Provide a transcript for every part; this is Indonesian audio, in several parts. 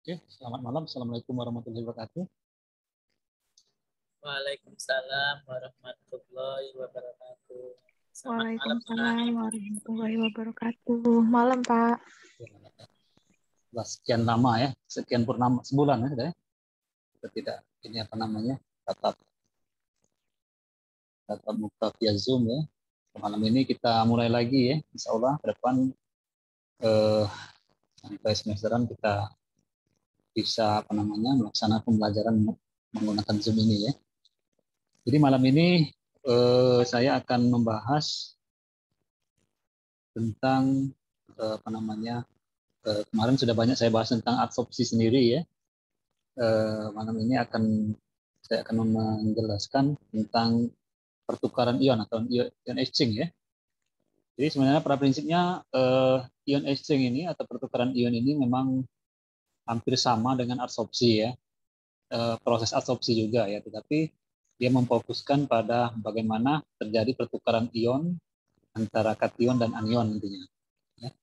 Oke, selamat malam. Assalamualaikum warahmatullahi wabarakatuh. Waalaikumsalam warahmatullahi wabarakatuh. Selamat malam, Pak. Waalaikumsalam warahmatullahi wabarakatuh. Malam, Pak. Setelah sekian lama ya, sekian purnama sebulan ya, sudah ya. Kita tidak ini apa namanya tatap muka via Zoom ya. Malam ini kita mulai lagi ya, Insya Allah ke depan sampai semesteran kita bisa apa namanya melaksanakan pembelajaran menggunakan Zoom ini ya. Jadi malam ini saya akan membahas tentang apa namanya kemarin sudah banyak saya bahas tentang adsorpsi sendiri ya. Malam ini saya akan menjelaskan tentang pertukaran ion atau ion exchange ya. Jadi sebenarnya pada prinsipnya ion exchange ini atau pertukaran ion ini memang hampir sama dengan adsorpsi ya. Proses adsorpsi juga ya, tetapi dia memfokuskan pada bagaimana terjadi pertukaran ion antara kation dan anion nantinya. Ya.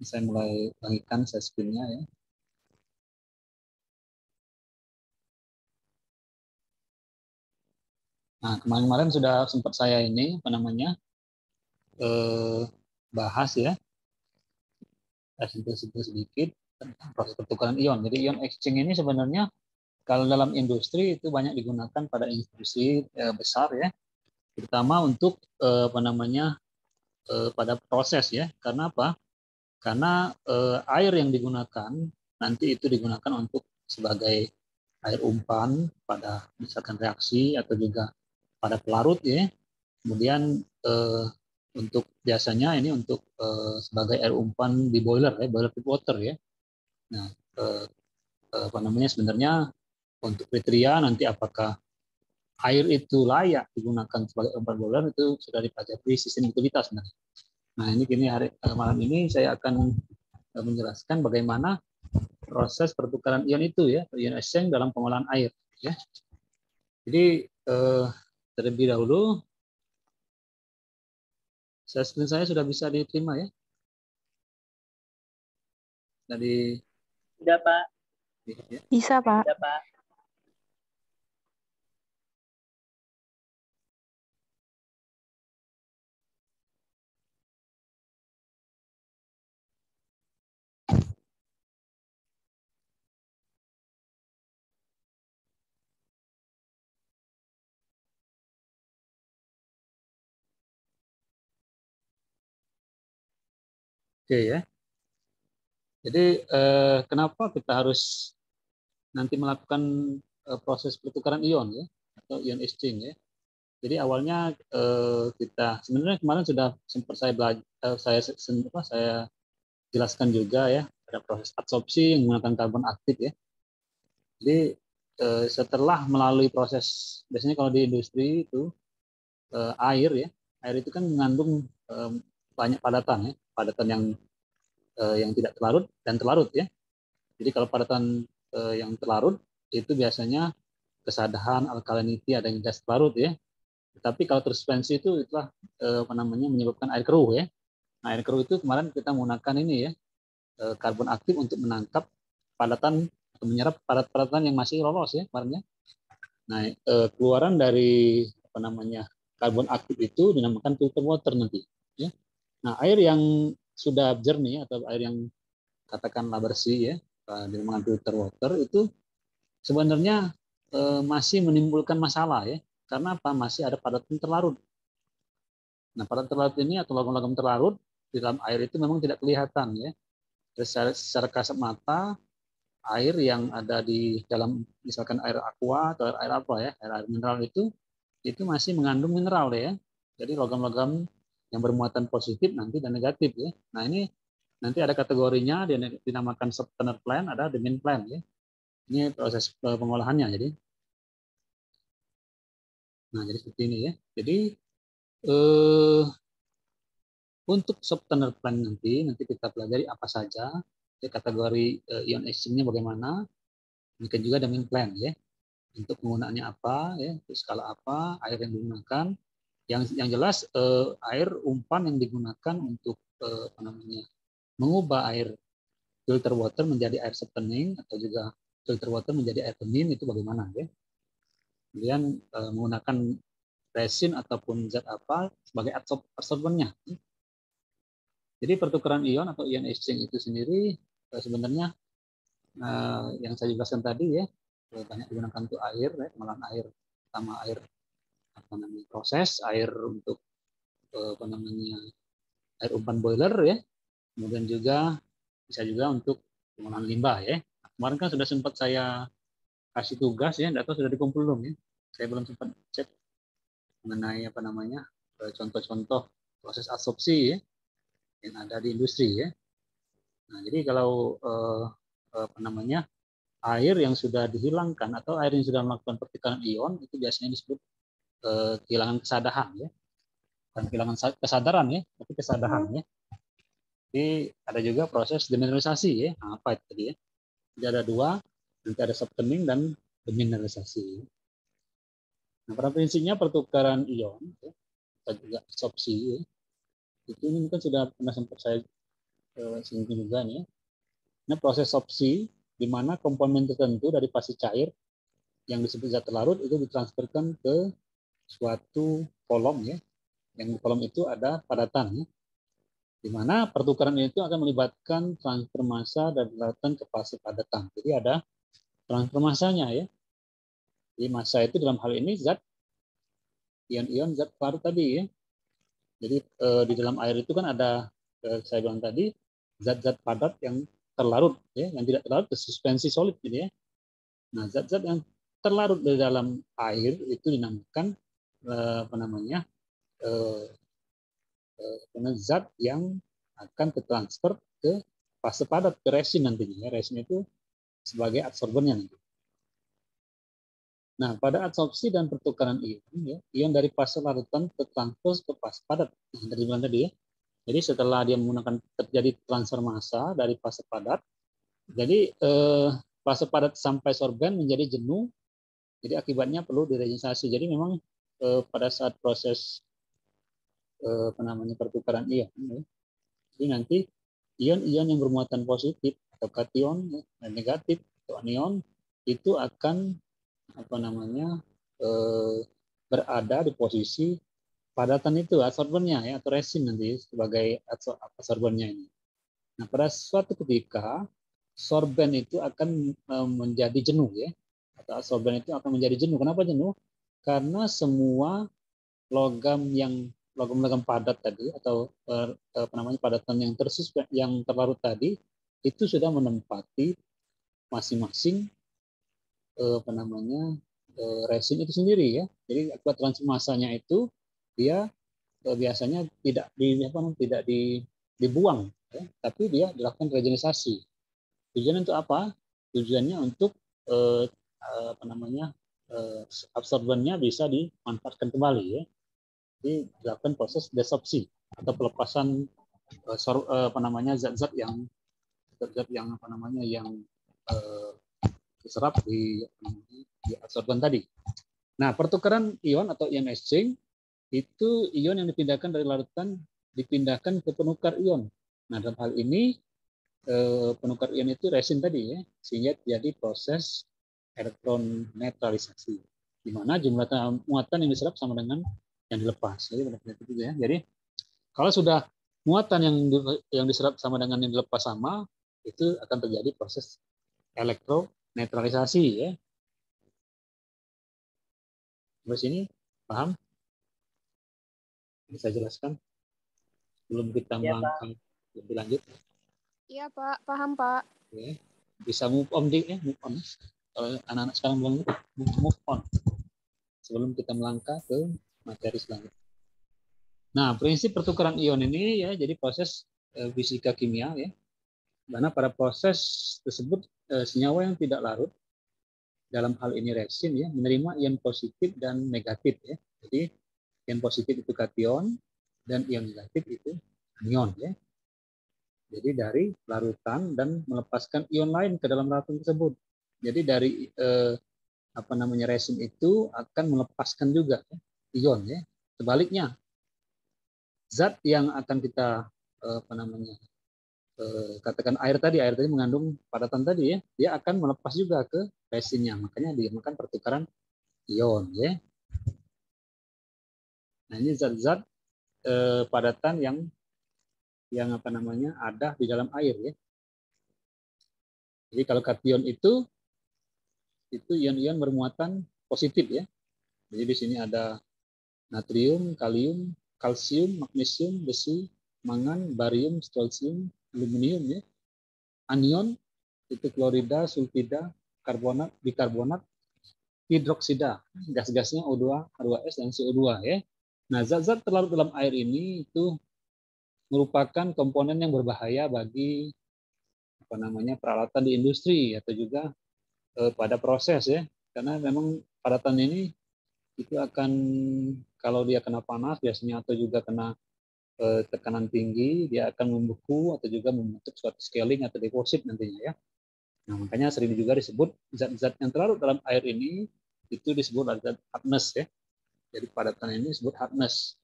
Saya mulai bagikan screen-nya ya. Nah, kemarin-kemarin sudah sempat saya ini apa namanya bahas ya, sentuh sedikit tentang proses pertukaran ion. Jadi ion exchange ini sebenarnya kalau dalam industri itu banyak digunakan pada industri besar ya, terutama untuk apa namanya pada proses ya. Karena apa? Karena air yang digunakan nanti itu digunakan untuk sebagai air umpan pada misalkan reaksi atau juga pada pelarut ya. Kemudian untuk biasanya ini untuk sebagai air umpan di boiler ya, boiler tip water ya. Nah, apa namanya sebenarnya untuk kriteria nanti apakah air itu layak digunakan sebagai umpan boiler itu sudah dipelajari sistem utilitas sebenarnya. Nah, ini malam ini saya akan menjelaskan bagaimana proses pertukaran ion itu ya, ion exchange dalam pengolahan air ya. Jadi terlebih dahulu screen saya sudah bisa diterima ya. Dari Sudah, Pak. ya. Bisa, Pak. Sudah, Pak. Oke ya. Jadi kenapa kita harus nanti melakukan proses pertukaran ion ya atau ion exchange ya. Jadi awalnya kita sebenarnya kemarin sudah sempat saya jelaskan juga ya ada proses adsorpsi yang menggunakan karbon aktif ya. Jadi setelah melalui proses biasanya kalau di industri itu air itu kan mengandung banyak padatan ya, padatan yang tidak terlarut dan terlarut ya. Jadi kalau padatan yang terlarut itu biasanya kesadahan, alkalinity, ada yang gas terlarut ya. Tetapi kalau tersuspensi itu itulah apa namanya menyebabkan air keruh ya. Nah, air keruh itu kemarin kita menggunakan ini ya karbon aktif untuk menangkap padatan atau menyerap padat-padatan yang masih lolos ya kemarin ya. Nah, keluaran dari apa namanya karbon aktif itu dinamakan filter water nanti ya. Nah, air yang sudah jernih atau air yang katakanlah bersih ya dinamakan filter water itu sebenarnya masih menimbulkan masalah ya. Karena apa? Masih ada padatan terlarut. Nah, padatan terlarut ini atau logam-logam terlarut di dalam air itu memang tidak kelihatan ya. Secara kasat mata air yang ada di dalam misalkan air aqua atau air apa ya, air mineral itu masih mengandung mineral ya. Jadi logam-logam yang bermuatan positif nanti dan negatif ya. Nah, ini nanti ada kategorinya dinamakan subtender plant, ada the main plant ya. Ini proses pengolahannya jadi. Nah, jadi seperti ini ya. Jadi untuk subtender plant nanti kita pelajari apa saja ya, kategori ion exchange-nya bagaimana. Mungkin juga the main plant ya. Untuk penggunaannya apa ya, skala apa, air yang digunakan. Yang jelas air umpan yang digunakan untuk apa namanya mengubah air filter water menjadi air softening atau juga filter water menjadi air bening itu bagaimana ya. Kemudian menggunakan resin ataupun zat apa sebagai absorbennya. Jadi pertukaran ion atau ion exchange itu sendiri sebenarnya yang saya jelaskan tadi ya, banyak digunakan untuk air, ya, pengolahan air, sama air apa namanya proses, air untuk apa namanya air umpan boiler ya, kemudian juga bisa juga untuk pengolahan limbah ya. Kemarin kan sudah sempat saya kasih tugas ya, tidak tahu sudah dikumpul belum ya. Saya belum sempat cek mengenai apa namanya contoh-contoh proses absorpsi ya yang ada di industri ya. Nah, jadi kalau apa namanya air yang sudah dihilangkan atau air yang sudah melakukan pertukaran ion itu biasanya disebut kehilangan kesadaran ya, bukan kehilangan kesadaran ya, tapi kesadaran ya. Jadi ada juga proses demineralisasi ya. Nah, apa itu tadi ya? Jadi ada dua, nanti ada softening dan demineralisasi. Nah, pada prinsipnya pertukaran ion ya, atau juga absorpsi ya, itu mungkin sudah pernah sempat saya singgung juga nih. Nah, proses absorpsi di mana komponen tertentu dari fase cair yang disebut zat terlarut itu ditransferkan ke suatu kolom ya. Yang di kolom itu ada padatan ya. Di mana pertukaran itu akan melibatkan transfer massa dari daratan ke fase padatan. Jadi ada transfer massanya ya. Jadi massa itu dalam hal ini zat ion-ion zat larut tadi ya. Jadi di dalam air itu kan ada saya bilang tadi zat-zat padat yang terlarut ya, yang tidak terlarut suspensi solid gitu ya. Nah, zat-zat yang terlarut di dalam air itu dinamakan apa namanya zat yang akan tertransfer ke fase padat ke resin nantinya. Resin itu sebagai absorbennya nanti. Nah, pada absorpsi dan pertukaran ion, ya, ion dari fase larutan tertransfer ke fase padat. Nah, dari bilang tadi ya. Jadi setelah dia menggunakan terjadi transfer massa dari fase padat, jadi fase padat sampai sorben menjadi jenuh. Jadi akibatnya perlu diregenerasi. Jadi memang pada saat proses apa namanya pertukaran ion, ya, jadi nanti ion-ion yang bermuatan positif atau kation dan negatif atau anion itu akan apa namanya berada di posisi padatan itu absorbennya ya atau resin nanti sebagai absorbennya ini. Nah, pada suatu ketika sorben itu akan menjadi jenuh ya atau absorben itu akan menjadi jenuh. Kenapa jenuh? Karena semua logam padat tadi atau apa namanya padatan yang terlarut tadi itu sudah menempati masing-masing apa namanya resin itu sendiri ya. Jadi akibat transfer massanya itu dia biasanya tidak dibuang ya, tapi dia dilakukan regenerasi. Tujuannya untuk apa? Tujuannya untuk apa namanya absorbennya bisa dimanfaatkan kembali ya. Jadi dilakukan proses desorpsi atau pelepasan apa namanya zat-zat yang apa namanya yang diserap di absorben tadi. Nah, pertukaran ion atau ion exchange itu ion yang dipindahkan dari larutan dipindahkan ke penukar ion. Nah, dalam hal ini penukar ion itu resin tadi ya, sehingga terjadi proses elektron netralisasi, di mana jumlah muatan yang diserap sama dengan yang dilepas. Jadi itu ya. Jadi kalau sudah muatan yang diserap sama dengan yang dilepas sama, itu akan terjadi proses elektronetralisasi ya. Sampai sini paham? Bisa jelaskan sebelum kita melangkah lebih lanjut? Iya Pak, paham Pak. Oke. Bisa move on ya, move on. Kalau anak-anak sekarang bilang move on sebelum kita melangkah ke materi selanjutnya. Nah, prinsip pertukaran ion ini ya jadi proses fisika kimia ya. Karena pada proses tersebut senyawa yang tidak larut dalam hal ini resin ya menerima ion positif dan negatif ya. Jadi ion positif itu kation dan ion negatif itu anion ya. Jadi dari larutan dan melepaskan ion lain ke dalam larutan tersebut. Jadi dari apa namanya resin itu akan melepaskan juga ya, ion ya. Sebaliknya zat yang akan kita apa namanya katakan air tadi mengandung padatan tadi ya, dia akan melepas juga ke resinnya, makanya dinamakan pertukaran ion ya. Nah ini zat-zat padatan yang apa namanya ada di dalam air ya. Jadi kalau kation itu ion-ion bermuatan positif ya. Jadi di sini ada natrium, kalium, kalsium, magnesium, besi, mangan, barium, strontium, aluminium ya. Anion itu klorida, sulfida, karbonat, bikarbonat, hidroksida, gas-gasnya O2, H2S dan CO2 ya. Nah, zat-zat terlarut dalam air ini itu merupakan komponen yang berbahaya bagi apa namanya peralatan di industri atau juga pada proses ya. Karena memang padatan ini itu akan kalau dia kena panas biasanya atau juga kena tekanan tinggi, dia akan membeku atau juga membentuk suatu scaling atau deposit nantinya ya. Nah, makanya sering juga disebut zat-zat yang terlarut dalam air ini itu disebut zat hardness ya. Jadi padatan ini disebut hardness.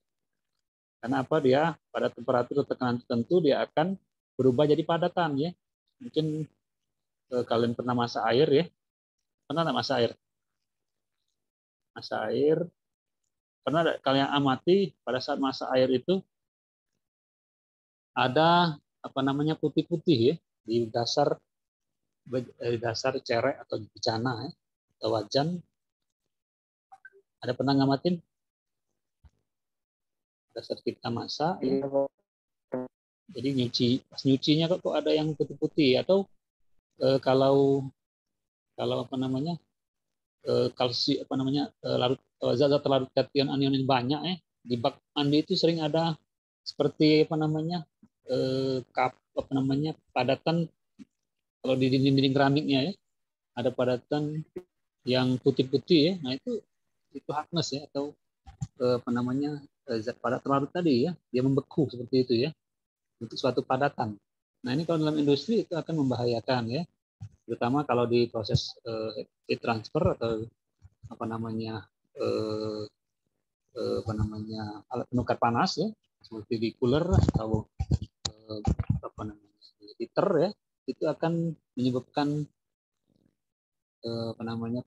Karena apa? Dia pada temperatur tekanan tertentu dia akan berubah jadi padatan ya. Mungkin kalian pernah masak air ya. Pernah nggak masak air? Masak air. Pernah kalian amati pada saat masak air itu ada apa namanya putih-putih ya di dasar cerek atau bejana ya, atau wajan. Ada pernah ngamatin? Dasar kita masak ya. Jadi pas nyucinya kok ada yang putih-putih atau kalau apa namanya kalsi apa namanya zat-zat terlarut kation anion yang banyak di bak mandi itu sering ada seperti apa namanya apa namanya padatan kalau di dinding keramiknya ya ada padatan yang putih-putih ya. Nah itu hardness ya atau apa namanya zat padat terlarut tadi ya, dia membeku seperti itu ya untuk suatu padatan. Nah ini kalau dalam industri itu akan membahayakan ya, terutama kalau di proses heat transfer atau apa namanya alat penukar panas ya, seperti di cooler atau apa namanya heater ya, itu akan menyebabkan apa namanya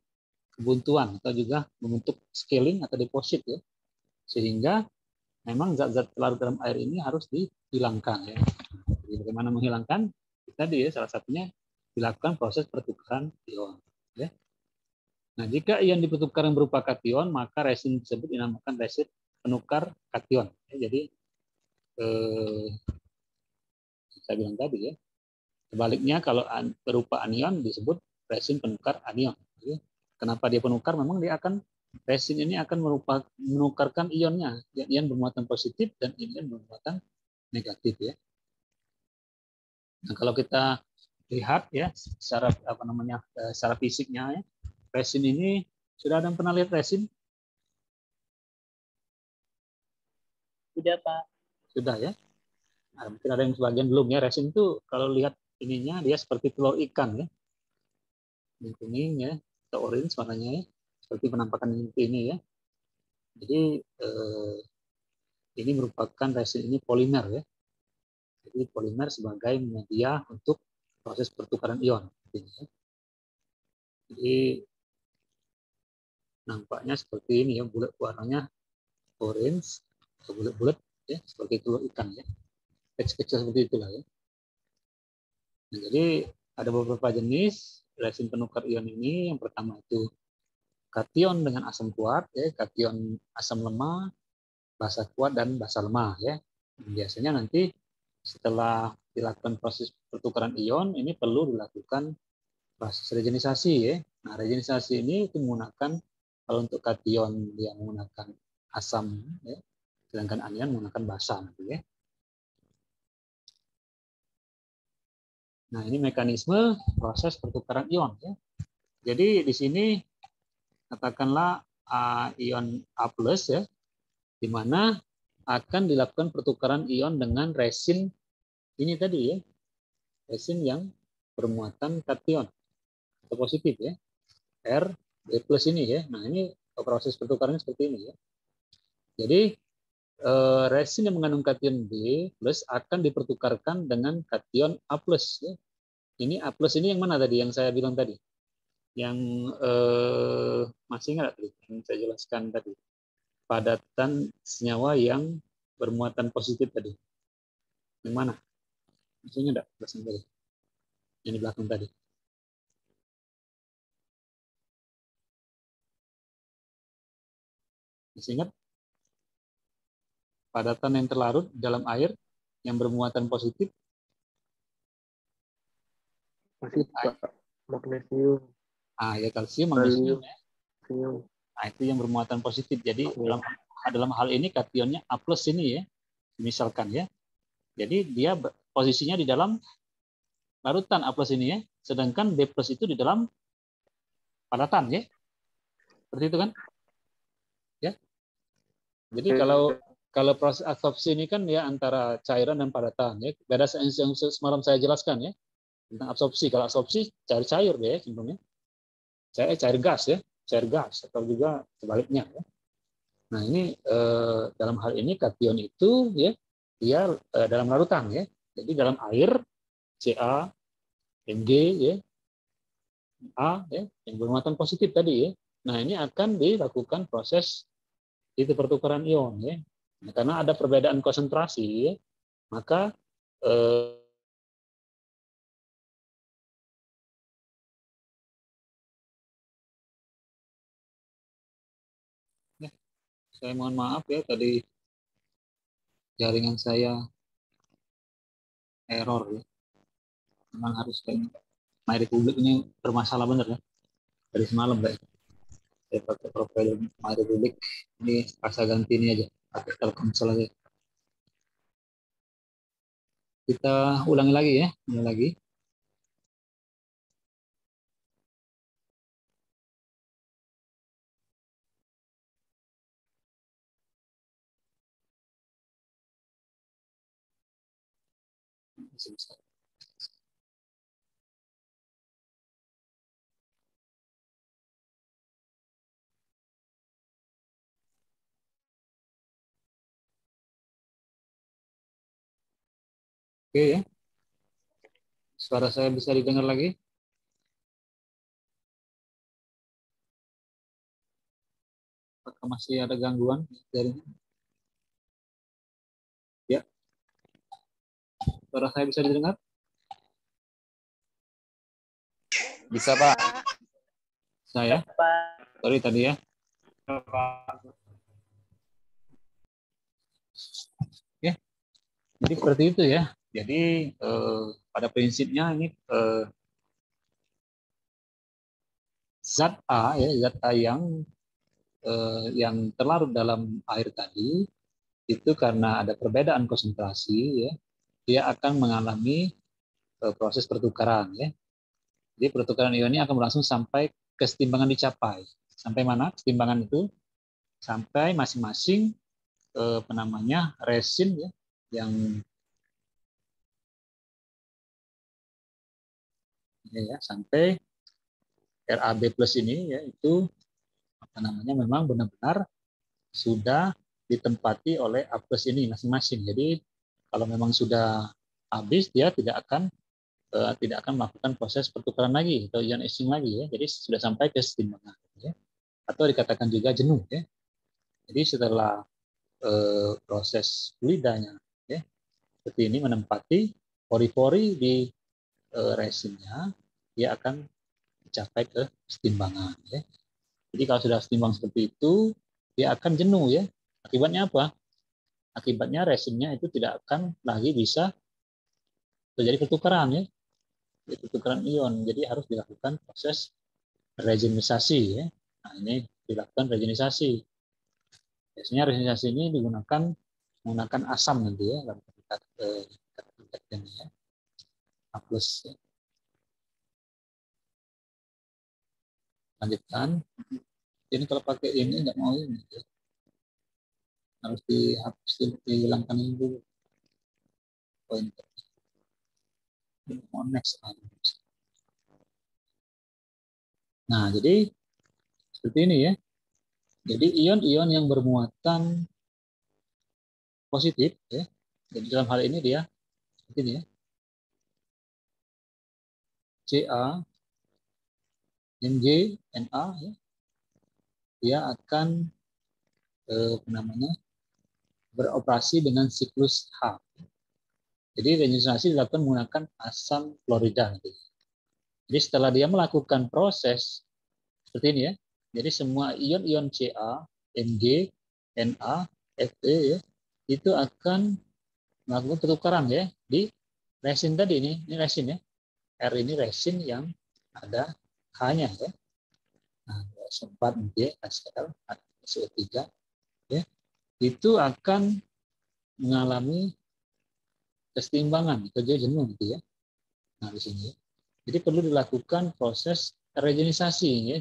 kebuntuan atau juga membentuk scaling atau deposit ya, sehingga memang zat-zat larut dalam air ini harus dihilangkan ya. Jadi bagaimana menghilangkan? Tadi ya salah satunya dilakukan proses pertukaran ion ya. Nah, jika ion dipertukar yang berupa kation, maka resin tersebut dinamakan resin penukar kation. Ya, jadi saya bilang tadi ya. Sebaliknya kalau berupa anion disebut resin penukar anion. Ya. Kenapa dia penukar? Memang dia akan resin ini akan menukarkan ionnya, ion bermuatan positif dan ion bermuatan negatif ya. Nah, kalau kita lihat ya secara apa namanya secara fisiknya ya, resin ini sudah ada yang pernah lihat resin? Sudah, Pak. Sudah ya. Nah, mungkin ada yang sebagian belum ya. Resin itu kalau lihat ininya dia seperti telur ikan ya. Ini kuning ya, atau orange warnanya ya. Seperti penampakan ini ya. Jadi ini merupakan resin ini polimer ya. Jadi polimer sebagai media untuk proses pertukaran ion. Jadi nampaknya seperti ini ya, bulat warnanya orange atau bulat-bulat ya, seperti telur ikan ya. Kecil-kecil seperti itulah ya. Nah, jadi ada beberapa jenis resin penukar ion ini. Yang pertama itu kation dengan asam kuat ya, kation asam lemah, basa kuat dan basa lemah ya. Biasanya nanti setelah dilakukan proses pertukaran ion ini perlu dilakukan proses regenisasi ya. Nah, regenisasi ini itu menggunakan kalau untuk kation dia menggunakan asam ya, sedangkan anion menggunakan basa nanti ya. Nah, ini mekanisme proses pertukaran ion ya. Jadi di sini katakanlah ion A+ ya, di mana akan dilakukan pertukaran ion dengan resin ini tadi ya. Resin yang bermuatan kation atau positif ya. R B+ ini ya. Nah, ini proses pertukarannya seperti ini ya. Jadi resin yang mengandung kation B plus akan dipertukarkan dengan kation A plus. Ya. Ini A plus ini yang mana tadi yang saya bilang tadi? Yang masih ingat tadi yang saya jelaskan tadi? Padatan senyawa yang bermuatan positif tadi. Yang mana? Masih ingat enggak jelasan tadi? Yang di belakang tadi. Masih ingat? Padatan yang terlarut dalam air yang bermuatan positif. Masih Pak. Magnesium. Ya kalsium, magnesium. Kalium. Nah, itu yang bermuatan positif. Jadi dalam hal ini kationnya A plus ini ya, misalkan ya. Jadi dia posisinya di dalam larutan A plus ini ya, sedangkan B plus itu di dalam padatan ya. Seperti itu kan? Ya. Jadi kalau proses adsorpsi ini kan ya antara cairan dan padatan ya. Beda yang semalam saya jelaskan ya tentang absorpsi. Kalau absorpsi cair-cair deh cenderungnya. Cair gas ya, cair gas atau juga sebaliknya ya. Nah, ini dalam hal ini kation itu ya dia dalam larutan ya. Jadi dalam air Ca, Mg ya, A ya, yang bermuatan positif tadi ya. Nah, ini akan dilakukan proses itu pertukaran ion ya. Nah, karena ada perbedaan konsentrasi ya, maka saya mohon maaf ya tadi jaringan saya error ya. Memang harus kayak My Republic ini bermasalah benar ya. Dari semalam Pak. Saya pakai profil My Republic ini pasang ganti ini aja. Pakai Telkomsel aja. Kita ulangi lagi ya. Ulangi lagi. Oke ya. Suara saya bisa didengar lagi? Apakah masih ada gangguan jaringan? Ya. Suara saya bisa didengar? Bisa, Pak. Saya? Sorry tadi ya. Ya. Jadi seperti itu ya. Jadi pada prinsipnya ini zat A ya, zat A yang terlarut dalam air tadi itu karena ada perbedaan konsentrasi ya, dia akan mengalami proses pertukaran ya. Jadi pertukaran ion ini akan berlangsung sampai kesetimbangan dicapai. Sampai mana kesetimbangan itu? Sampai masing-masing resin ya yang sampai RAB plus ini ya itu memang benar-benar sudah ditempati oleh A plus ini masing-masing. Jadi kalau memang sudah habis dia tidak akan melakukan proses pertukaran lagi atau ion exchange lagi ya. Jadi sudah sampai ke kesetimbangan ya. Atau dikatakan juga jenuh ya. Jadi setelah proses fluidanya ya seperti ini menempati pori-pori di resinnya, dia akan mencapai ke kesetimbangan ya. Jadi kalau sudah setimbang seperti itu, dia akan jenuh ya. Akibatnya apa? Akibatnya resinnya itu tidak akan lagi bisa terjadi pertukaran ya. Pertukaran ion. Jadi harus dilakukan proses regenisasi ya. Nah, ini dilakukan regenisasi. Biasanya regenisasi ini menggunakan asam nanti ya dalam tingkat ya. A plus ya. Lanjutkan. Ini kalau pakai ini nggak mau ini ya. Harus dihapus, dihilangkan ini dulu. Pointer. Next. Nah, jadi seperti ini ya. Jadi ion-ion yang bermuatan positif ya. Jadi dalam hal ini dia seperti ini ya. Ca, Mg, Na ya. Dia akan beroperasi dengan siklus H. Jadi regenerasi dilakukan menggunakan asam klorida. Jadi setelah dia melakukan proses seperti ini ya. Jadi semua ion-ion Ca, Mg, Na, Fe ya, itu akan melakukan pertukaran ya di resin tadi ini resin ya. R ini resin yang ada H-nya ya. Nah, sempat Mg, HCl, CO3 ya. Itu akan mengalami keseimbangan, kerja jenuh gitu ya. Nah, di sini. Jadi perlu dilakukan proses regenerasi ya.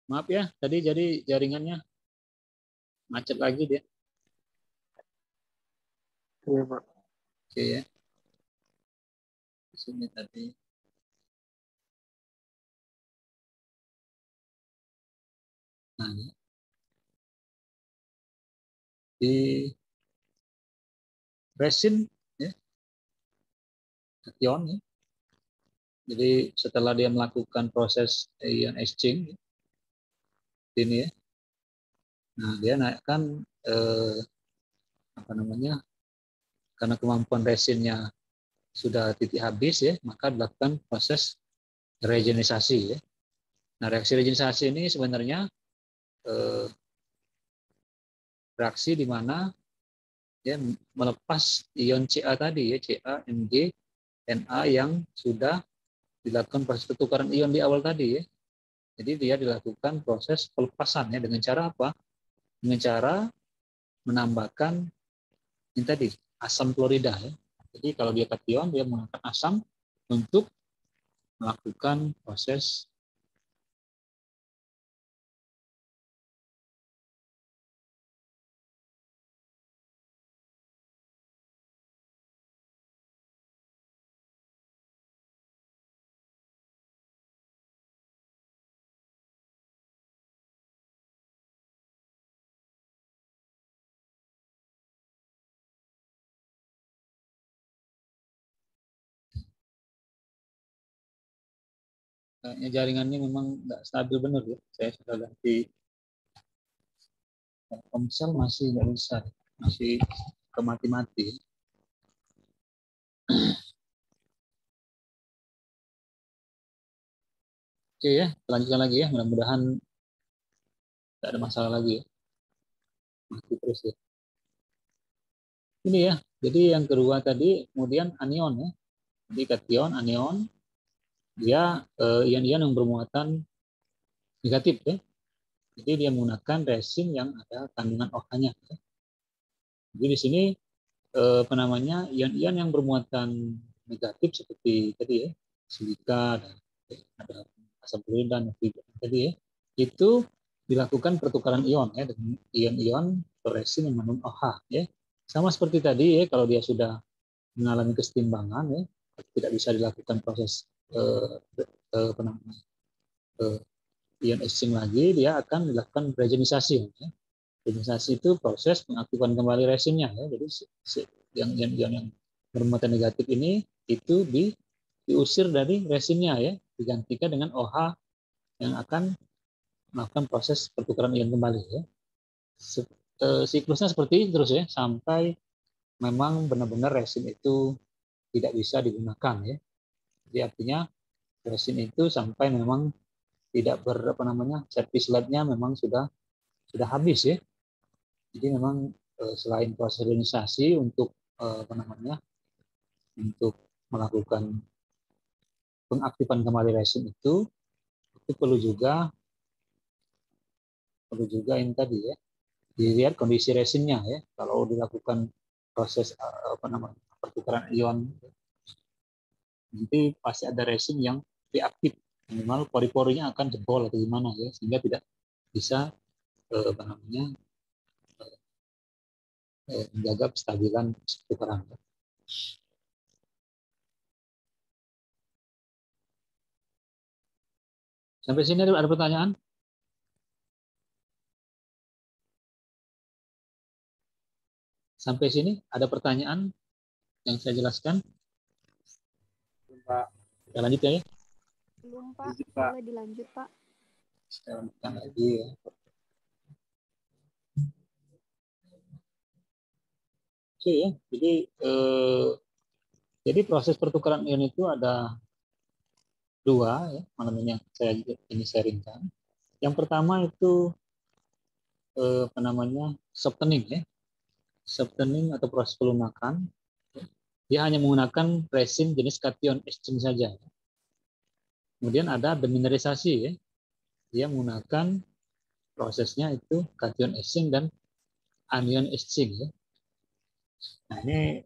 Maaf ya, tadi jadi jaringannya macet lagi dia. Iya, Pak. Oke ya. Di sini tadi. Nah, ini. Di resin ya, kation ya. Jadi setelah dia melakukan proses ion exchange ini ya. Nah, dia naikkan karena kemampuan resinnya sudah titik habis ya, maka dilakukan proses regenerasi ya. Nah, reaksi regenerasi ini sebenarnya reaksi di mana ya melepas ion Ca tadi ya, Ca, Mg, Na yang sudah dilakukan proses pertukaran ion di awal tadi ya. Jadi dia dilakukan proses pelepasan ya dengan cara apa? Dengan cara menambahkan ini tadi asam klorida ya. Jadi kalau dia kation dia menggunakan asam untuk melakukan proses jaringannya memang nggak stabil benar ya. Saya sudah ganti Telkomsel masih nggak bisa, masih ke mati-mati. Oke ya, lanjutkan lagi ya. Mudah-mudahan tidak ada masalah lagi ya. Mati terus ya. Ini ya. Jadi yang kedua tadi kemudian anion ya. Jadi kation, anion, dia ion-ion yang bermuatan negatif ya. Jadi dia menggunakan resin yang ada kandungan OH-nya. Ya. Jadi di sini ion-ion yang bermuatan negatif seperti tadi ya, silika dan ada asam klorida dan tadi ya, itu dilakukan pertukaran ion ya dengan ion-ion resin yang mengandung OH ya. Sama seperti tadi ya, kalau dia sudah mengalami kesetimbangan ya, tidak bisa dilakukan proses ion exchange lagi, dia akan dilakukan regenisasi ya. Regenisasi itu proses pengaktifan kembali resinnya ya. Jadi yang bermuatan negatif ini itu diusir dari resinnya ya, digantikan dengan OH yang akan melakukan proses pertukaran ion kembali ya. Siklusnya seperti itu terus ya sampai memang benar-benar resin itu tidak bisa digunakan ya. Jadi artinya resin itu sampai memang tidak service life-nya memang sudah habis ya. Jadi memang selain proses regenerasi untuk untuk melakukan pengaktifan kembali resin itu perlu juga yang tadi ya, dilihat kondisi resinnya ya. Kalau dilakukan proses pertukaran ion nanti pasti ada resin yang reaktif, minimal pori-porinya akan jebol atau gimana ya, sehingga tidak bisa apa namanya menjaga kestabilan pertukaran. Sampai sini ada pertanyaan? Sampai sini ada pertanyaan yang saya jelaskan? Pak. Kita lanjut ya. Belum, Pak. Lanjut, Pak. Boleh dilanjut, Pak. Kita lanjutkan lagi ya. Oke ya, jadi proses pertukaran ion itu ada dua ya, malam ini yang saya ini sharingkan. Yang pertama itu apa namanya softening ya, softening atau proses pelunakan. Dia hanya menggunakan resin jenis kation exchange saja. Kemudian ada demineralisasi ya, dia menggunakan prosesnya itu cation exchange dan anion exchange ya. Nah ini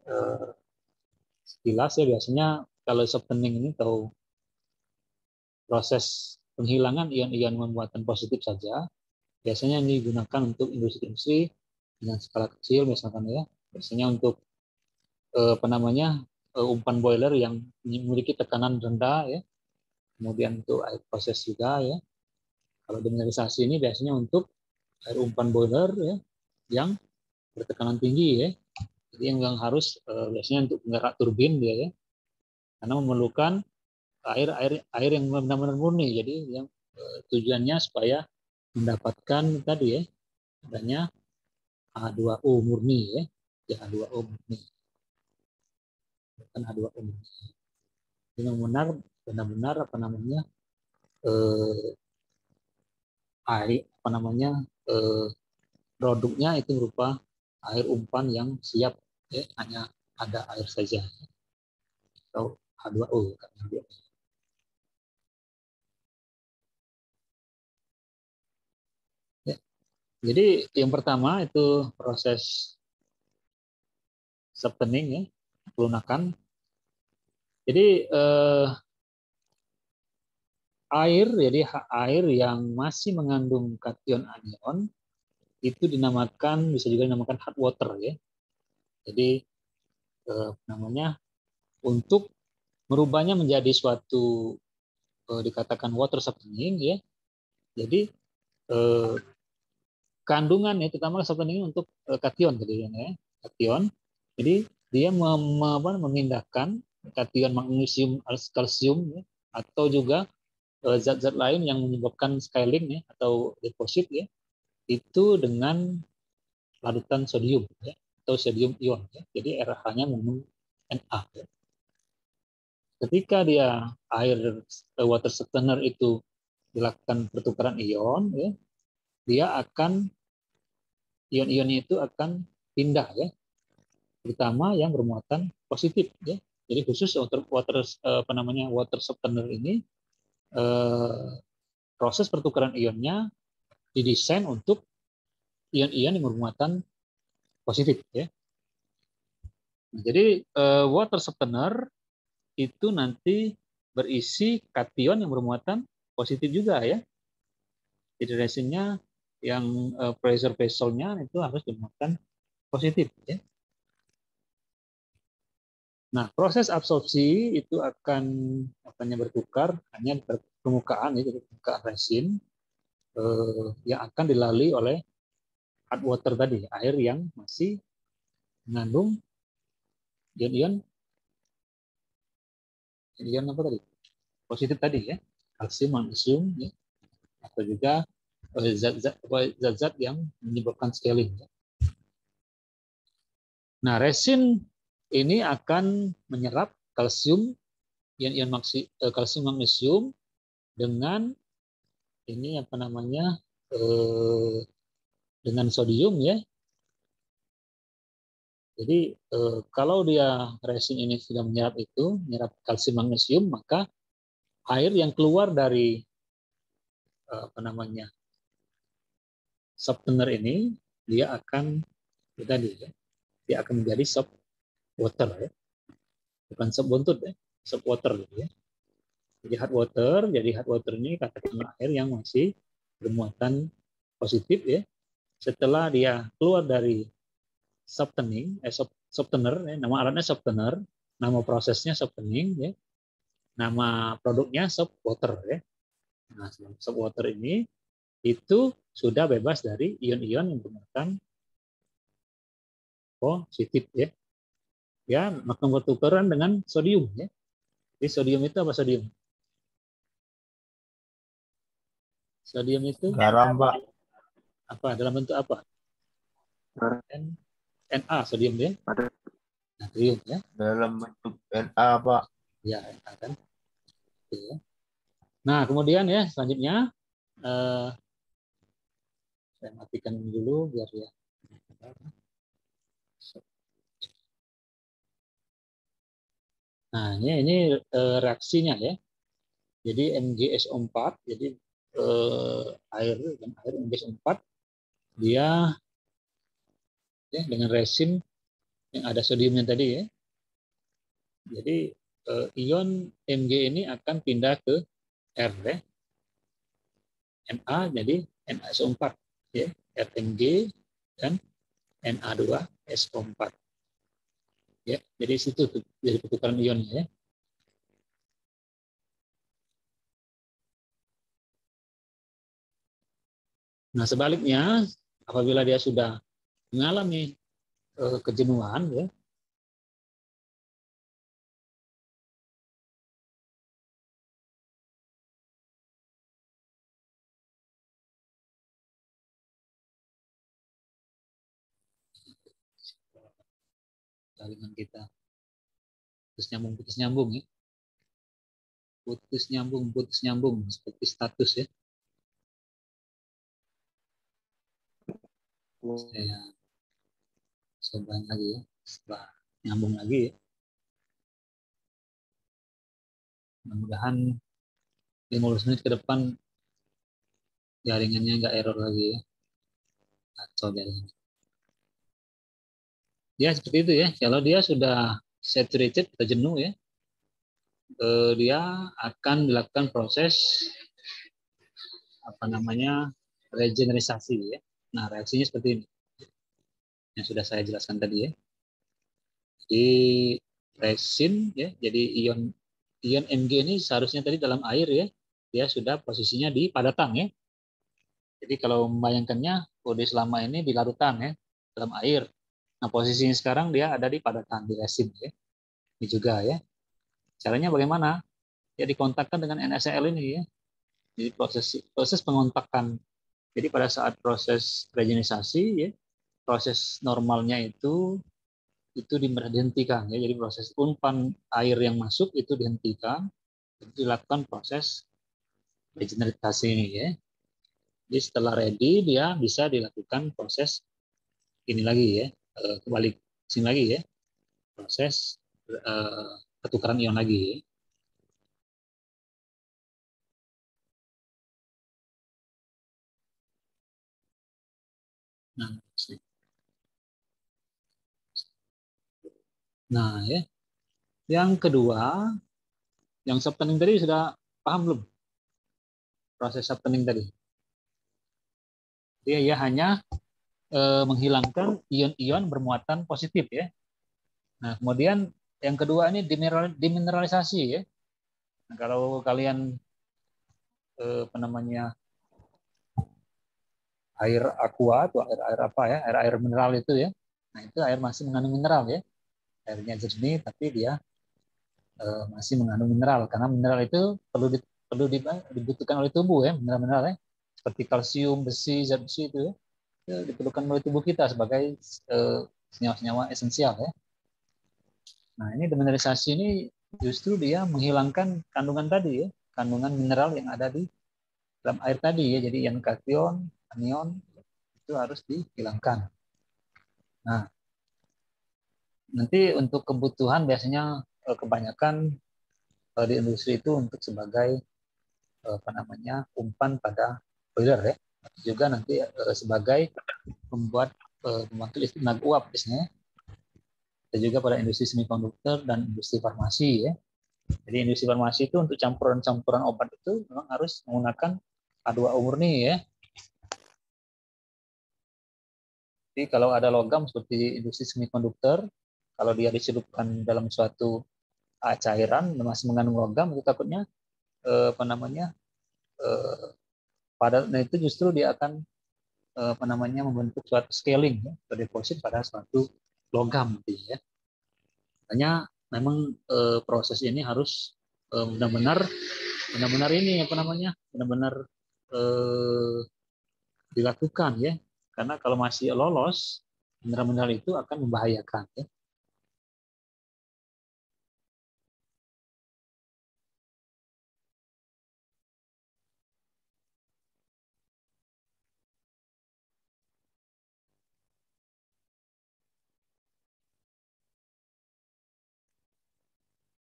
sekilas ya, biasanya kalau softening ini tahu proses penghilangan ion-ion membuatan positif saja, biasanya ini digunakan untuk industri-industri dengan skala kecil misalkan ya, biasanya untuk apa namanya umpan boiler yang memiliki tekanan rendah ya, kemudian untuk air proses juga ya. Kalau demineralisasi ini biasanya untuk air umpan boiler ya yang bertekanan tinggi ya, jadi yang harus biasanya untuk penggerak turbin dia ya, karena memerlukan air yang benar-benar murni. Jadi yang tujuannya supaya mendapatkan tadi ya adanya H2O murni ya, H2O murni, bukan H2O murni. Ini benar-benar apa namanya air apa namanya produknya itu berupa air umpan yang siap ya, hanya ada air saja atau H2O kan. Jadi yang pertama itu proses softening ya, pelunakan. Jadi air yang masih mengandung kation anion itu dinamakan, bisa juga dinamakan hot water ya. Jadi namanya untuk merubahnya menjadi suatu dikatakan water softening ya. Jadi kandungan ya, terutama softening untuk kation tadi ya, kation. Jadi dia memindahkan kation magnesium kalsium ya, atau juga zat-zat lain yang menyebabkan scaling ya, atau deposit ya, itu dengan larutan sodium ya, atau sodium ion ya. Jadi RH-nya mengandung Na ya. Ketika dia air water softener itu dilakukan pertukaran ion ya, dia akan ion-ion itu akan pindah ya, terutama yang bermuatan positif ya. Jadi khusus untuk water softener ini proses pertukaran ionnya didesain untuk ion-ion yang bermuatan positif ya. Nah, jadi water softener itu nanti berisi kation yang bermuatan positif juga ya. Jadi resinnya yang pressure vessel-nya itu harus bermuatan positif ya. Nah, proses absorpsi itu akannya bertukar hanya permukaan ya, jadi permukaan resin yang akan dilalui oleh hot water tadi, air yang masih mengandung ion-ion apa tadi? Positif tadi ya, kalsium, magnesium ya, atau juga zat-zat yang menyebabkan scaling. Ya. Nah, resin ini akan menyerap kalsium, ion-ion kalsium magnesium dengan ini apa namanya dengan sodium ya. Jadi kalau dia resin ini sudah menyerap kalsium magnesium, maka air yang keluar dari apa namanya softener ini dia akan tadi ya, dia akan menjadi soft water ya, bukan soft buntut ya. soap water gitu ya. Jadi hot water ini katakanlah air yang masih bermuatan positif ya. Setelah dia keluar dari softener ya, nama alatnya softener, nama prosesnya softening ya. Nama produknya soap water ya. Nah, soap water ini itu sudah bebas dari ion-ion yang bermuatan positif ya. Ya, melakukan pertukaran dengan sodium ya. Jadi sodium itu apa sodium? Sodium itu Garam, Pak. apa? Dalam bentuk apa? Na sodium ya. Natrium ya. Dalam bentuk Na, Pak. Ya, Na kan. Ya. Nah, kemudian ya selanjutnya saya matikan dulu biar ya. Nah, ini reaksinya ya. Jadi MgSO4, jadi air MgSO4 dia ya, dengan resin yang ada sodiumnya tadi ya. Jadi ion Mg ini akan pindah ke R ya. Na jadi NaSO4 ya, RMg dan Na2SO4. Ya, jadi situ tuh jadi pertukaran ionnya ya. Nah, sebaliknya apabila dia sudah mengalami kejenuhan ya, jaringan kita putus nyambung ya, putus nyambung seperti status ya. Saya coba lagi ya, setelah nyambung lagi ya. Mudah-mudahan 15 menit ke depan jaringannya nggak error lagi ya. Kacau jaringan. Ya seperti itu ya. Kalau dia sudah saturated atau jenuh ya, dia akan dilakukan proses apa namanya regenerasi ya. Nah reaksinya seperti ini yang sudah saya jelaskan tadi ya. Jadi resin ya, jadi ion Mg ini seharusnya tadi dalam air ya, dia sudah posisinya di padatan ya. Jadi kalau membayangkannya, dia selama ini di larutan ya, dalam air. Nah posisinya sekarang dia ada di padatan, di resin ya. Ini juga ya. Caranya bagaimana? Ya dikontakkan dengan NaCl ini ya. Jadi proses pengontakan. Jadi pada saat proses regenerasi ya, proses normalnya itu dihentikan ya. Jadi proses umpan air yang masuk itu dihentikan, itu dilakukan proses regenerasi ini ya. Jadi setelah ready dia bisa dilakukan proses ini lagi ya, kembali sini lagi ya, proses pertukaran ion lagi ya. Nah ya, yang kedua, yang softening tadi sudah paham belum? Proses softening tadi. Dia hanya menghilangkan ion-ion bermuatan positif ya. Nah kemudian yang kedua ini demineralisasi ya. Nah, kalau kalian apa namanya air aqua atau air apa ya, air mineral itu ya. Nah itu air masih mengandung mineral ya. Airnya jernih tapi dia masih mengandung mineral karena mineral itu perlu dibutuhkan oleh tubuh ya, mineral-mineral ya. Seperti kalsium, besi, zat besi itu ya. Diperlukan oleh tubuh kita sebagai senyawa-senyawa esensial ya. Nah, ini demineralisasi ini justru dia menghilangkan kandungan tadi ya, kandungan mineral yang ada di dalam air tadi ya. Jadi ion kation, anion itu harus dihilangkan. Nah, nanti untuk kebutuhan biasanya kebanyakan di industri itu untuk sebagai apa namanya umpan pada boiler ya. Juga nanti sebagai membuat pembangkit listrik tenaga uap biasanya. Dan juga pada industri semikonduktor dan industri farmasi ya. Jadi industri farmasi itu untuk campuran-campuran obat itu memang harus menggunakan H2O murni ya. Jadi kalau ada logam seperti industri semikonduktor, kalau dia dicelupkan dalam suatu cairan masih mengandung logam, itu takutnya padatnya itu justru dia akan membentuk suatu scaling ya, atau deposit pada suatu logam ya. Makanya memang proses ini harus benar-benar ini benar-benar dilakukan ya, karena kalau masih lolos benar-benar itu akan membahayakan ya.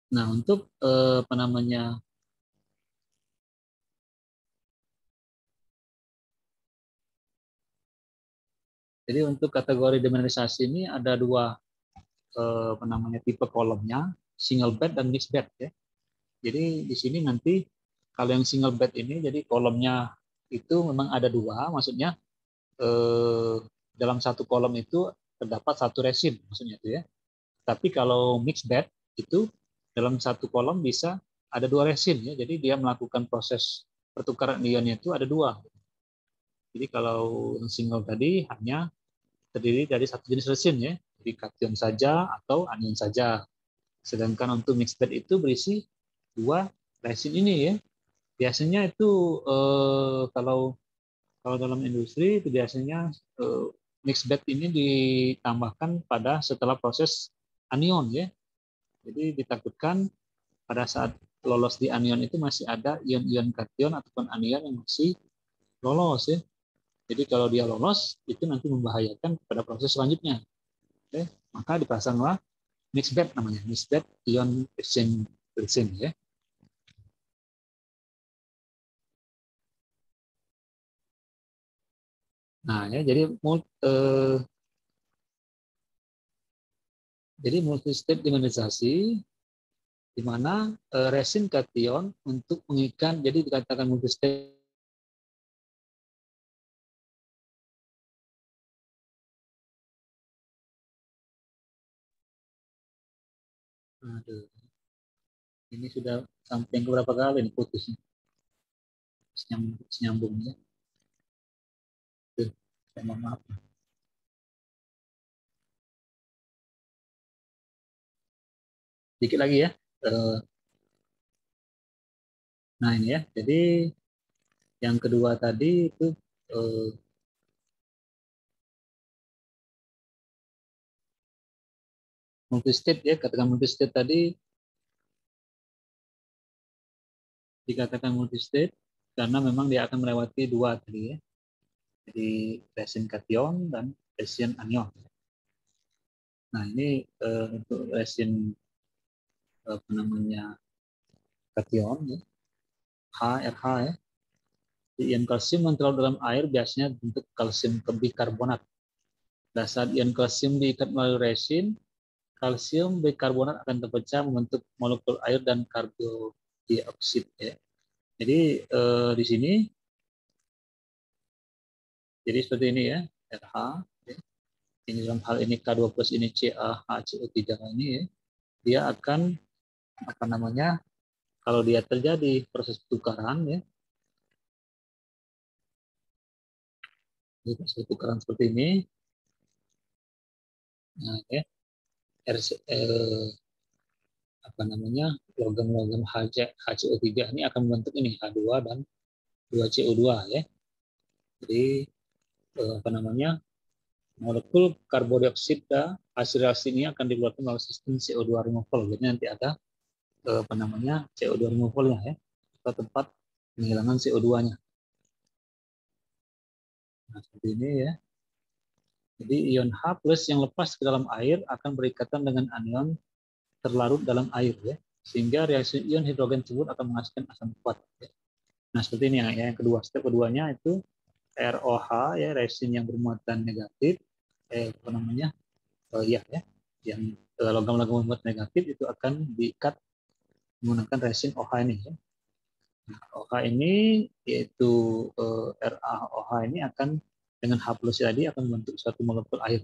Nah, untuk jadi untuk kategori demineralisasi ini ada dua tipe kolomnya, single bed dan mixed bed ya. Jadi di sini nanti kalau yang single bed ini jadi kolomnya itu memang ada dua, maksudnya dalam satu kolom itu terdapat satu resin maksudnya itu ya. Tapi kalau mixed bed itu dalam satu kolom bisa ada dua resin ya. Jadi dia melakukan proses pertukaran ionnya itu ada dua. Jadi kalau yang single tadi hanya terdiri dari satu jenis resin ya, jadi kation saja atau anion saja. Sedangkan untuk mixed bed itu berisi dua resin ini ya. Biasanya itu kalau dalam industri itu biasanya mixed bed ini ditambahkan pada setelah proses anion ya. Jadi ditakutkan pada saat lolos di anion itu masih ada ion-ion kation ataupun anion yang masih lolos ya. Jadi kalau dia lolos itu nanti membahayakan pada proses selanjutnya. Oke, maka dipasanglah mixed bed namanya, mixed bed ion exchange ya. Nah ya, jadi multi-state demineralisasi di mana resin kation untuk mengikat, jadi dikatakan multi-state. Aduh, ini sudah sampai berapa kali nih putusnya, nyambungnya. Mohon maaf. Dikit lagi ya. Nah ini ya, jadi yang kedua tadi itu multi-state ya, katakan multi-state tadi dikatakan multi-state karena memang dia akan melewati dua tadi ya. Jadi resin kation dan resin anion. Nah ini untuk resin kation ya, HRH ya. Ion kalsium yang terlarut dalam air biasanya bentuk kalsium bikarbonat. Pada saat ion kalsium diikat melalui resin, kalsium bikarbonat akan terpecah membentuk molekul air dan karbodioksida ya. Jadi di sini jadi seperti ini ya, RH ya. Ini dalam hal ini K2+ ini CaHCO3 ini ya. Dia akan kalau dia terjadi proses pertukaran ya. Jadi proses pertukaran seperti ini. Nah, ya. Logam-logam HCO3 ini akan membentuk ini H2 dan 2CO2 ya. Jadi molekul karbodioksida hasil reaksi ini akan dikeluarkan melalui sistem CO2 removal. Jadi nanti ada CO2 removal-nya ya, atau tempat penghilangan CO2-nya. Nah, seperti ini ya. Jadi ion H+ yang lepas ke dalam air akan berikatan dengan anion terlarut dalam air ya, sehingga reaksi ion hidrogen tersebut akan menghasilkan asam kuat ya. Nah, seperti ini ya, yang kedua. Step keduanya itu ROH ya, resin yang bermuatan negatif yang logam-logam bermuatan negatif itu akan diikat menggunakan resin OH ini. Ya. Nah, OH ini yaitu RaOH ini akan dengan H+ tadi akan membentuk suatu molekul air.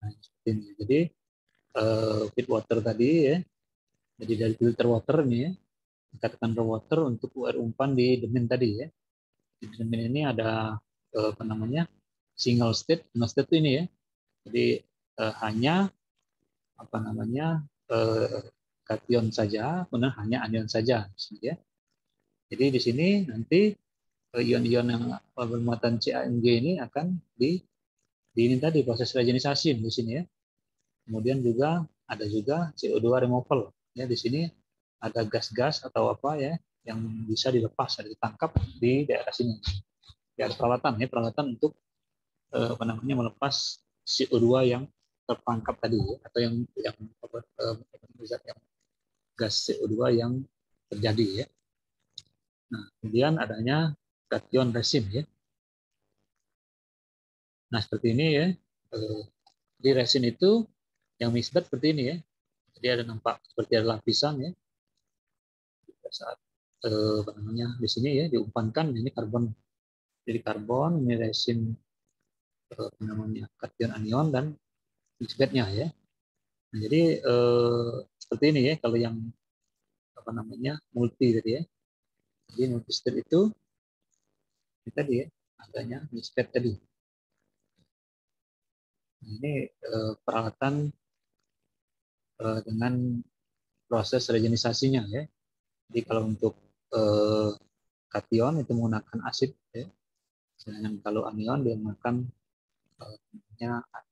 Nah, seperti ini. Jadi feed water tadi ya. Jadi dari filter water ini ya, dikatakan raw water untuk air umpan di demin tadi ya. Di demin ini ada apa namanya single state ini ya. Jadi hanya apa namanya kation saja, kemudian hanya anion saja, ya. Jadi di sini nanti ion-ion yang bermuatan CaMg ini akan di ini tadi proses regenisasi di sini ya. Kemudian juga ada juga CO2 removal ya, di sini ada gas-gas atau apa ya yang bisa dilepas atau ditangkap di daerah sini. Ya, ada peralatan untuk apa namanya melepas CO2 yang terperangkap tadi ya, atau yang zat yang gas CO2 yang terjadi ya. Nah, kemudian adanya kation resin ya. Nah, seperti ini ya. Di resin itu yang mixed-bed seperti ini ya. Jadi ada nampak seperti ada lapisan ya. Saat apa namanya di sini ya diumpankan ini karbon. Jadi karbon, ini resin apa namanya kation anion dan mixed-bednya ya. Nah, jadi seperti ini ya kalau yang apa namanya multi tadi ya. Jadi multi state itu ini tadi ya adanya mixed-bed tadi. Nah, ini peralatan dengan proses regenisasinya ya. Jadi kalau untuk kation itu menggunakan asid ya. Sedangkan kalau anion dia menggunakan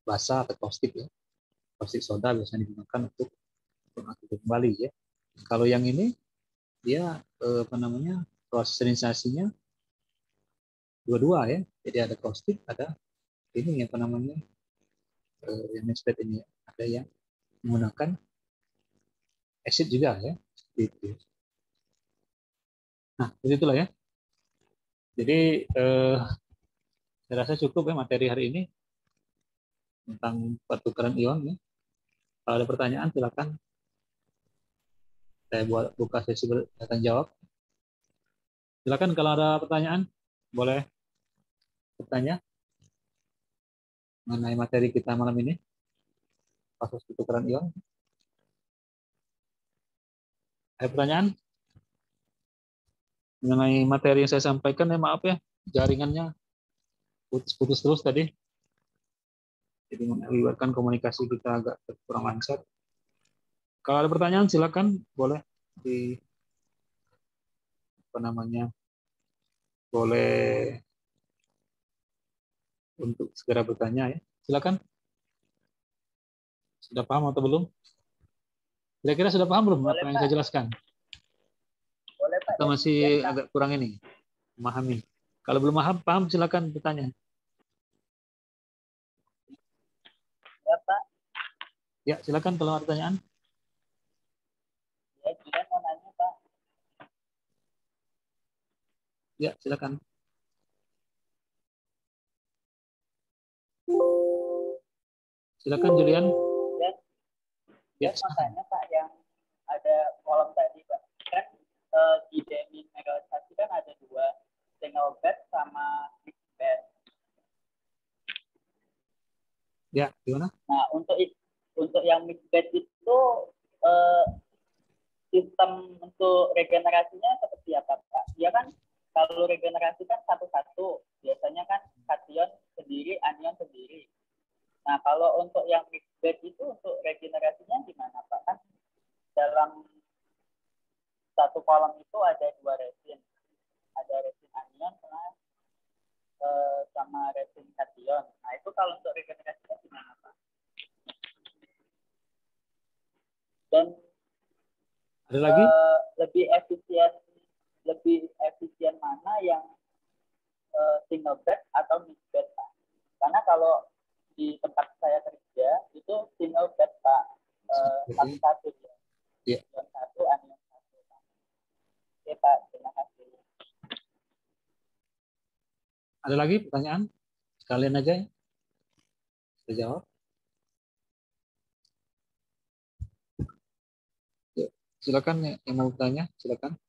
basa atau kaustik ya. Kaustik soda biasanya digunakan untuk mengaktifkan kembali ya. Kalau yang ini dia apa namanya proses regenisasinya dua-dua ya. Jadi ada kaustik, ada ini apa namanya yang mixed ini ya. Ada yang menggunakan acid juga ya. Gitu. Nah, begitulah ya. Jadi saya rasa cukup ya materi hari ini tentang pertukaran ion ya. Kalau ada pertanyaan silakan. Saya buka sesi tanya jawab. Silakan kalau ada pertanyaan boleh bertanya mengenai materi kita malam ini. Proses pertukaran ion. Ada pertanyaan mengenai materi yang saya sampaikan ya, maaf ya jaringannya putus terus tadi. Jadi mengakibatkan komunikasi kita agak kurang lancar. Kalau ada pertanyaan silakan boleh di apa namanya boleh untuk segera bertanya ya. Silakan. Sudah paham atau belum? Kira-kira sudah paham belum Boleh, apa yang saya jelaskan? Boleh, Pak. Atau masih agak kurang ini memahami? Kalau belum paham silakan bertanya. Ya, Pak. Ya, silakan kalau ada pertanyaan. Ya, Jian mau nanya, Pak. Ya, silakan. Silakan Julian. Ya, makanya Pak yang ada kolom tadi Pak. Kan di demin megalisasi kan ada dua, single bed sama mixed bed. Ya, gimana? Nah, untuk yang mixed bed itu sistem untuk regenerasinya seperti apa Pak? Ya kan kalau regenerasi kan satu-satu, biasanya kan kation sendiri, anion sendiri. Nah, kalau untuk yang mixed bed itu untuk regenerasinya gimana Pak? Kan dalam satu kolom itu ada dua resin. Ada resin anion sama resin kation. Nah, itu kalau untuk regenerasinya gimana Pak? Dan ada lagi? Lebih efisien mana yang single bed atau mixed bed Pak? Karena kalau di tempat saya kerja itu single bed Pak, satu-satu ya. Ya. Satu anion satu. Oke Pak, terima kasih. Ada lagi pertanyaan? Sekalian aja ya. Saya jawab. Silakan yang mau tanya, silakan.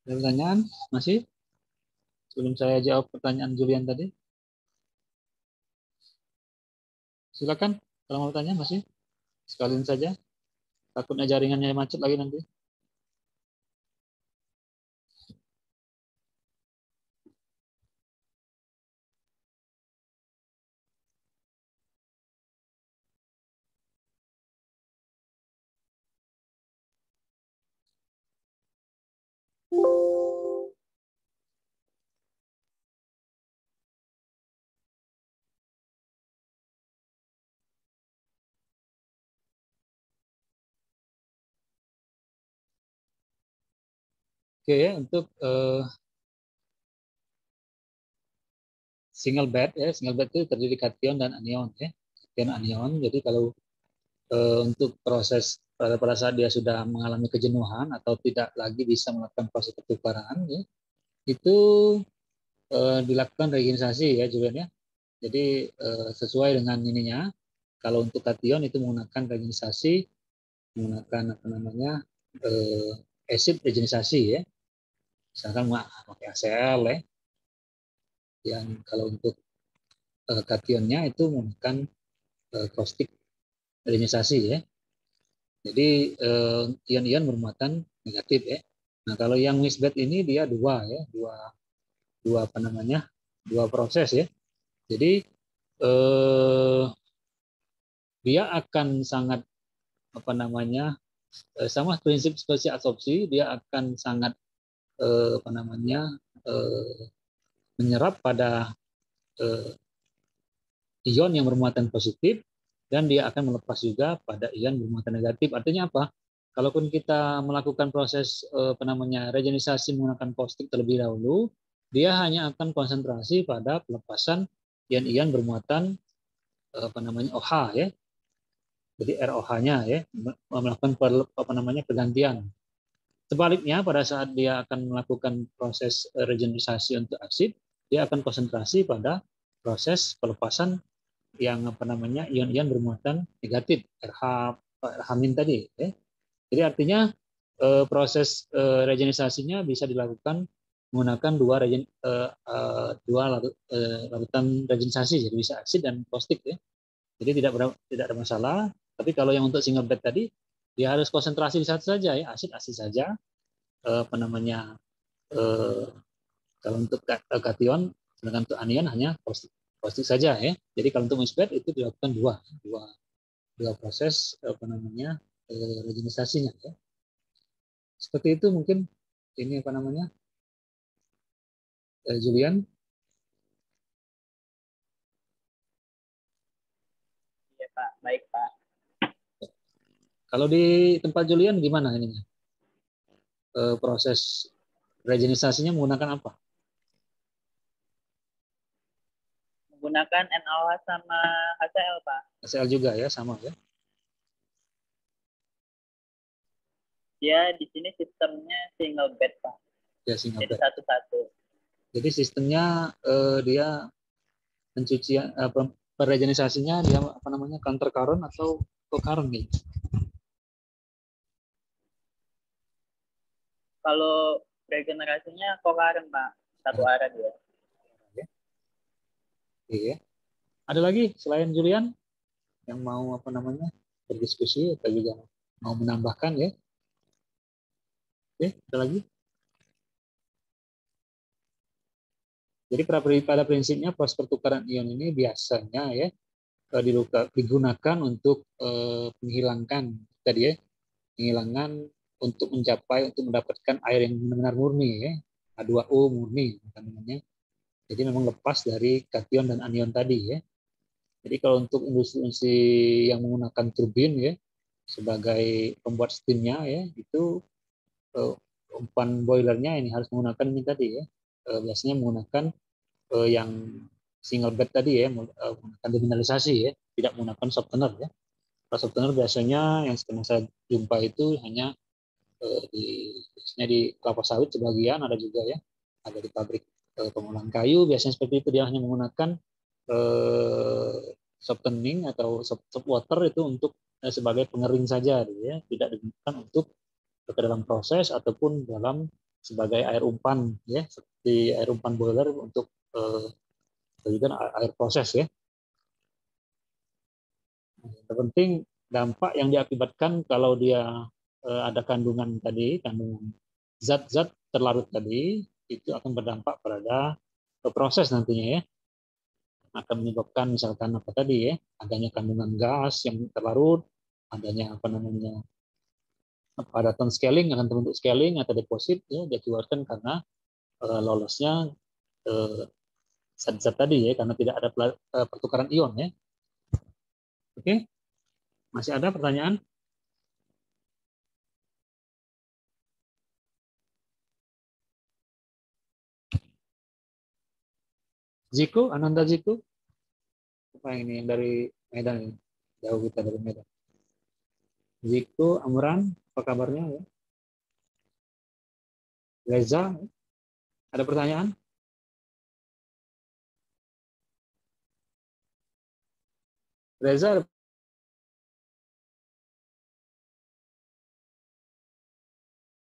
Ada pertanyaan? Masih? Sebelum saya jawab pertanyaan Julian tadi. Silakan kalau mau tanya masih. Sekalian saja. Takutnya jaringannya macet lagi nanti. Oke ya, untuk single bed ya, single bed itu terdiri kation dan anion ya. Kation anion. Jadi kalau untuk proses pada saat dia sudah mengalami kejenuhan atau tidak lagi bisa melakukan proses pertukaran ya, itu dilakukan regenerasi ya Julian ya. Jadi sesuai dengan ininya. Kalau untuk kation itu menggunakan regenerasi, menggunakan apa namanya acid regenerasi ya. Misalkan pakai ACL ya. Yang kalau untuk kationnya itu menggunakan caustic regenerasi ya. Jadi ion-ion bermuatan negatif ya. Nah kalau yang mixed bed ini dia dua ya, dua apa namanya, dua proses ya. Jadi dia akan sangat apa namanya sama prinsip seperti adsorpsi, dia akan sangat apa namanya menyerap pada ion yang bermuatan positif dan dia akan melepas juga pada ion bermuatan negatif. Artinya apa? Kalaupun kita melakukan proses apa namanya regenerasi menggunakan caustic terlebih dahulu, dia hanya akan konsentrasi pada pelepasan ion-ion bermuatan apa namanya OH ya. Jadi ROH-nya ya, melakukan apa namanya pergantian. Sebaliknya pada saat dia akan melakukan proses regenerasi untuk asid, dia akan konsentrasi pada proses pelepasan yang apa namanya ion-ion bermuatan negatif RH tadi ya. Jadi artinya proses regenerasinya bisa dilakukan menggunakan dua larutan regenerasi, jadi bisa asid dan caustic ya. Jadi tidak ada masalah. Tapi kalau yang untuk single bed tadi dia harus konsentrasi di satu saja ya, asid saja. Apa namanya kalau untuk kation, sedangkan untuk anion hanya caustic saja ya. Jadi kalau untuk mixed bed itu dilakukan dua proses apa namanya regenerasinya ya. Seperti itu mungkin ini apa namanya Julian. Iya Pak, baik Pak. Kalau di tempat Julian gimana ininya? Proses regenerasinya menggunakan apa? Menggunakan NaOH sama HCl Pak. HCl juga ya, sama ya. Dia di sini sistemnya single bed Pak. Ya, single jadi bed. Satu-satu. Jadi sistemnya dia pencucian regenerasinya dia apa namanya counter current atau co-current nih? Kalau regenerasinya co-current Pak, satu arah dia. Iya. Ada lagi selain Julian yang mau apa namanya berdiskusi atau juga mau menambahkan ya? Oke, ada lagi? Jadi pada prinsipnya proses pertukaran ion ini biasanya ya digunakan untuk menghilangkan tadi ya, menghilangkan untuk mendapatkan air yang benar-benar murni ya, H2O murni namanya. Jadi memang lepas dari kation dan anion tadi ya. Jadi kalau untuk industri-industri yang menggunakan turbin ya sebagai pembuat steamnya ya itu umpan boilernya ini harus menggunakan ini tadi ya. Biasanya menggunakan yang single bed tadi ya, menggunakan demineralisasi ya, tidak menggunakan softener ya. Kalau softener biasanya yang sekarang saya jumpa itu hanya di kelapa sawit sebagian ada juga ya, ada di pabrik pengolahan kayu, biasanya seperti itu, dia hanya menggunakan softening atau soft water itu untuk sebagai pengering saja, ya, tidak digunakan untuk ke dalam proses ataupun dalam sebagai air umpan, ya, seperti air umpan boiler untuk air proses, ya. Yang penting dampak yang diakibatkan kalau dia ada kandungan tadi, kandungan zat-zat terlarut tadi, itu akan berdampak pada proses nantinya, ya. Akan menyebabkan misalkan apa tadi, ya, adanya kandungan gas yang terlarut, adanya apa namanya padatan scaling, akan terbentuk scaling atau deposit, ya, diakibatkan karena lolosnya zat-zat tadi, ya, karena tidak ada pertukaran ion, ya. Oke, masih ada pertanyaan? Ziko, Ananda Ziko, apa ini yang dari Medan ini? Jauh kita dari Medan. Ziko, Amran, apa kabarnya, ya? Reza, ada pertanyaan? Reza,